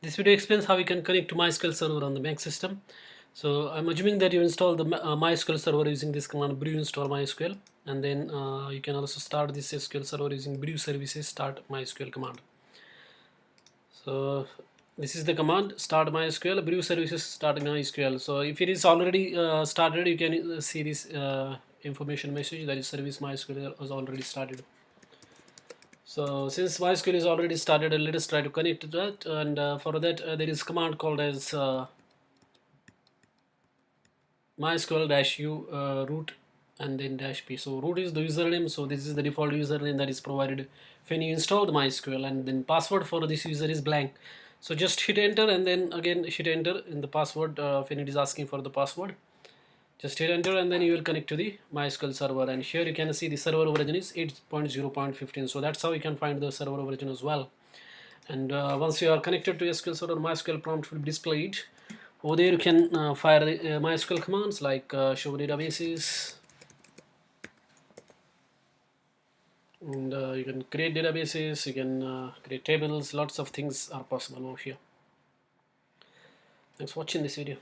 This video explains how we can connect to MySQL server on the Mac system. So I'm assuming that you install the MySQL server using this command brew install MySQL, and then you can also start this SQL server using brew services start MySQL command. So this is the command start MySQL brew services start MySQL. So if it is already started, you can see this information message that is service MySQL was already started. So since MySQL is already started, let us try to connect to that, and for that there is command called as mysql-u root and then -p. So root is the username, so this is the default username that is provided when you install the MySQL, and then password for this user is blank. So just hit enter and then again hit enter in the password when it is asking for the password. Just hit enter and then you will connect to the MySQL server, and here you can see the server version is 8.0.15. so that's how you can find the server version as well. And once you are connected to SQL server, MySQL prompt will be displayed. Over there you can fire the MySQL commands like show databases, and you can create databases, you can create tables, lots of things are possible over here. Thanks for watching this video.